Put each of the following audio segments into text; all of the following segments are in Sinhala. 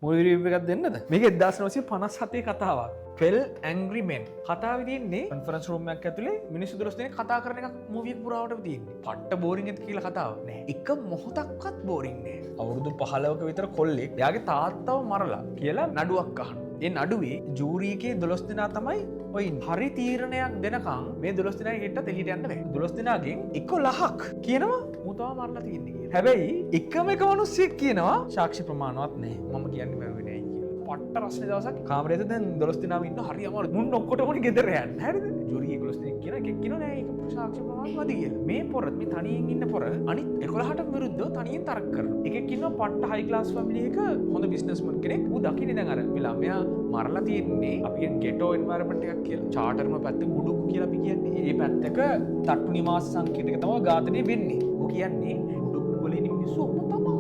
මුල් රිව්‍යු එකක් දෙන්නද? මේක 1957 කතාවක්. Fell Angry Men. කතාවේ තියෙන්නේ කොන්ෆරන්ස් රූම් එකක් ඇතුලේ මිනිස්සු 12 දෙනෙක් කතා කරන එකක් මූවි එක පුරාවටම තියෙන්නේ. පට්ට බෝරින් එකක් කියලා කතාවක් නෑ. එක මොහොතක්වත් බෝරින් නෑ. අවුරුදු 15ක විතර කොල්ලෙක් එයාගේ තාත්තව මරලා කියලා නඩුවක් අහනවා. ඒ නඩුවේ ජූරි එකේ 12 දෙනා තමයි ඔය හරි තීරණයක් දෙනකම් මේ 12 දෙනා හෙට්ට එළියට යන්න බෑ. 12 දෙනාගෙන් 11ක් කියනවා මූ තව මරලා තියෙන්නේ කියලා. හැබැයි එකම එක මිනිස්සෙක් කියනවා සාක්ෂි ප්‍රමාණවත් නෑ. මම කියන්නේ මරුවේ නෑ කියලා. පට්ට රස්නේ දවසක් කාමරේද දැන් 12 දෙනාම ඉන්න හරි අමාරු. මුන් ඔක්කොටම ගෙදර යන්න. හරිද? ජූරි 11 දෙනෙක් කියන එකක් කියනවා නෑ ඒක සාක්ෂි ප්‍රමාණවත් කියලා. මේ පොර මේ තනියෙන් ඉන්න පොර අනිත් 11ට විරුද්ධව තනියෙන් තරක් කරනවා. එකෙක් ඉන්නවා පට්ට හයි ක්ලාස් ෆැමිලි එක හොඳ බිස්නස්මන් කෙනෙක්. ඌ දකින්නේ දැන් අර මේ ළමයා මරලා තියෙන්නේ අපි කියන්නේ ගෙටෝ එන්වයරන්මන්ට් එකක් කියලා. චාටර්ම පැත්තේ මුඩුක්කු කියලා අපි කියන්නේ. ඒ පැත්තක තට්ටු නිවාස සංකීර්ණයක තමයි ඝාතනය වෙන්නේ. ඌ කියන්නේ මුඩුක්කු වලින් මිනිස්සු ඔම තමයි.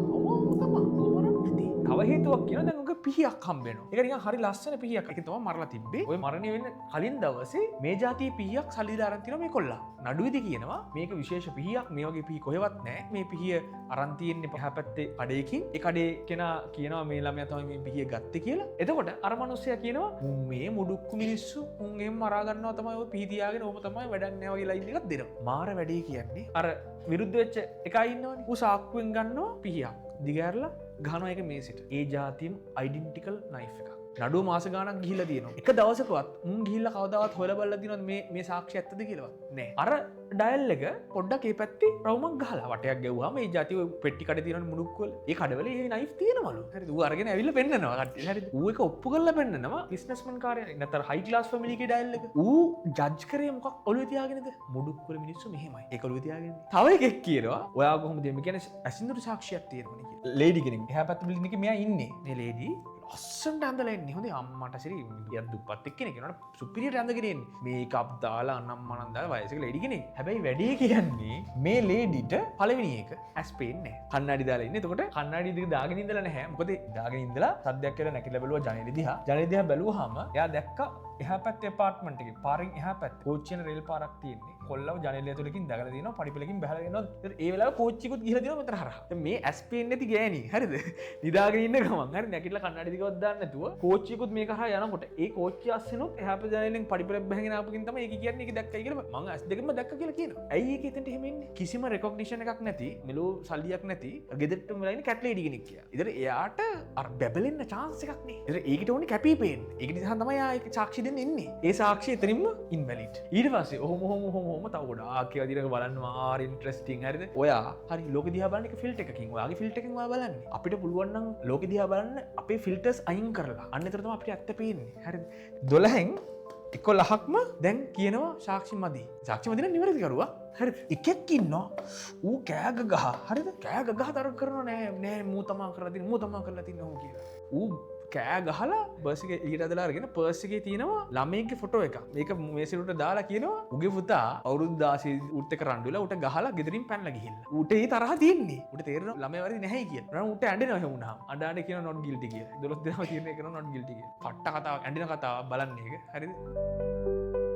තව හේතුවක් කියනවා දැන් උගේ පිහියක් හම්බ වෙනවා. ඒක නිකන් හරි ලස්සන පිහියක්. ඒක තමයි මරලා තිබ්බේ. ඔය මරණය වෙන්න කලින් දවසේ මේ જાතිය පිහියක් සල්ලිලා අරන් තිනවා මේ කොල්ලා. නඩුවේදී කියනවා මේක විශේෂ පිහියක්. මේ වගේ පිහි කොහෙවත් නැහැ. මේ පිහිය අරන් තියෙන්නේ පහ පැත්තේ කඩේකින්. ඒ කඩේ කෙනා කියනවා මේ ළමයා තමයි මේ පිහිය ගත්තේ කියලා. එතකොට අර මිනිස්සයා කියනවා මේ මුඩුක්කු මිනිස්සු උන් එහෙම මරා ගන්නවා තමයි ඔය පිහි තියාගෙන ඕම තමයි වැඩක් නැහැ වගේ ලයින් එකක් දෙනවා. මාර වැඩේ කියන්නේ අර විරුද්ධ වෙච්ච එකයි ඉන්නවනේ. ඌ සාක්කුවෙන් ගන්නවා පිහියක්. දිගෑරලා ගහනවා එක මේසෙට. ඒ જાතියම ඩෙන්ටිකල් නයිෆ් එකක්. නඩුව මාස ගාණක් ගිහිල්ලා තියෙනවා. එක දවසකවත් මුන් ගිහිල්ලා කවදාවත් හොයලා බලලා දිනවද මේ සාක්ෂි ඇත්තද කියලාවත් නෑ. අර ඩයල් එක පොඩ්ඩක් ඒ පැත්තේ රවුමක් ගහලා වටයක් ගැව්වම මේ જાතිය පෙට්ටි කඩේ තියෙන මුඩුක්කවල ඒ කඩවල ඒ නයිෆ් තියෙනවලු. හරිද? ඌ අරගෙන ඇවිල්ලා පෙන්නනවා කට්ටිය. හරිද? ඌ එක ඔප්පු කරලා පෙන්නනවා බිස්නස්මන් කාර්යය. නැත්නම් හයි ක්ලාස් ෆැමිලි එකේ ඩයල් එක. ඌ ජජ් කරේ මොකක් ඔළුවේ තියාගෙනද? මුඩුක්කවල මිනිස්සු මෙහෙමයි. ඒක ඔළුවේ තියාගෙන. තව එකෙක් කියනවා ඔයා කොහොමද මේ කියන්නේ ඇසින්දුරු සාක්ෂියක් තියෙනවනේ කියලා. ලේඩි කෙනෙක්. එහා පැත්තේ බිල්ඩින් එකේ මෙයා ඉන්නේ. මේ ලේඩි ලස්සනට ඇඳලා ඉන්නේ. හොඳේ අම්මට සිරි ගියක් දුප්පත් එක්කෙනෙක් කෙනාට සුපිරියට ඇඳගෙන ඉන්නේ. මේකප් දාලා අනම්මනම් දාලා වයසක ලේඩි කෙනෙක්. හැබැයි වැඩේ කියන්නේ මේ ලේඩිට පළවෙනි එක ඇස් පේන්නේ නැහැ. කන්නඩි දාලා ඉන්නේ. එතකොට කන්නඩි දිග දාගෙන ඉඳලා නැහැ. මොකද දාගෙන ඉඳලා සද්දයක් කියලා නැකිලා බැලුවා ජනේලෙ දිහා. ජනේලෙ දිහා බැලුවාම එයා දැක්කා එහා පැත්තේ ඇපාර්ට්මන්ට් එකේ පාරෙන් එහා පැත්තේ කෝච්චියන රේල් පාරක් තියෙන්නේ. කොල්ලව ජනේලය ඇතුලකින් දැකලා තියෙනවා පඩිපෙලකින් බහලා එනවා. ඒ වෙලාව කෝච්චියකුත් ගිහලා තියෙනවා මෙතන හරහා. දැන් මේ ඇස් පේන්නේ නැති ගෑණි. හරිද? නිදාගෙන ඉන්න ගමන් හරි නැකිටලා කන්නඩි දිගවත් දාන්න නැතුව කෝච්චියකුත් මේක හරහා යනකොට ඒ කෝච්චිය අස්සෙනොත් එහා පැත්තේ ජනේලෙන් පඩිපෙලක් බහගෙන ආපුකින් තමයි ඒක කියන්නේ. ඒක දැක්කයි කියලා මම ඇස් දෙකම දැක්ක කියලා කියනවා. ඇයි ඒක එතනට එහෙම එන්නේ? කිසිම රෙකොග්නිෂන් එකක් නැති මෙලෝ සල්ලියක් නැති ගෙදරටම වෙලා ඉන්නේ කැට් ලේඩි කෙනෙක් කියලා. ඉතින් එයාට අර බැබලෙන්න chance එකක් නේ. ඉතින් ඒකට ඕනේ කැපී පේන්න. ඒක නිසා තමයි ආ ඒක සාක්ෂි දෙන්න ඉන්නේ. ඒ සාක්ෂිය එතනින්ම ඉන්වැලිඩ්. ඊට පස්සේ ඔහොම තව ගොඩාක් ඒවා දිහා බලන්න මාර ඉන්ට්‍රෙස්ටිං. හරිද? ඔයා හරි ලෝකෙ දිහා බලන එක ෆිල්ටර් එකකින්. ඔයාගේ ෆිල්ටර් එකකින් ඔයා බලන්නේ. අපිට පුළුවන් නම් ලෝකෙ දිහා බලන්න අපේ ෆිල්ටර්ස් අයින් කරලා. අන්න ඒතර තමයි අපිට ඇත්ත පේන්නේ. හරිද? 12න් 11ක්ම දැන් කියනවා සාක්ෂි මදි. සාක්ෂි මදි නම් නිවැරදි කරුවා. හරිද? එකෙක් ඉන්නවා ඌ කෑග ගහ. හරිද? කෑග ගහ තර්ක කරනවා නෑ මූ තමා කරලා තියෙන මූ තමා කරලා තියෙන ඕම කියලා. ඌ කෑ ගහලා පර්ස් එක ඊට ඇදලා අරගෙන පර්ස් එකේ තියෙනවා ළමයෙක්ගේ ෆොටෝ එකක්. මේක මේසෙට දාලා කියනවා උගේ පුතා අවුරුදු 16 ඌත් එක්ක රණ්ඩු වෙලා ඌට ගහලා ගෙදරින් පැනලා ගිහිල්ලා. ඌට ඒ තරහ තියෙන්නේ. ඌට තේරෙනවා ළමයා වැරදි නැහැයි කියලා. ඊට ඌට ඇඬෙනවා එහෙම වුණාම. අඬ කියනවා not guilty කියලා. 12 දෙනාම තීරණය කරනවා not guilty කියලා. පට්ට කතාවක් ඇඬෙන කතාවක් බලන්න එක. හරිද?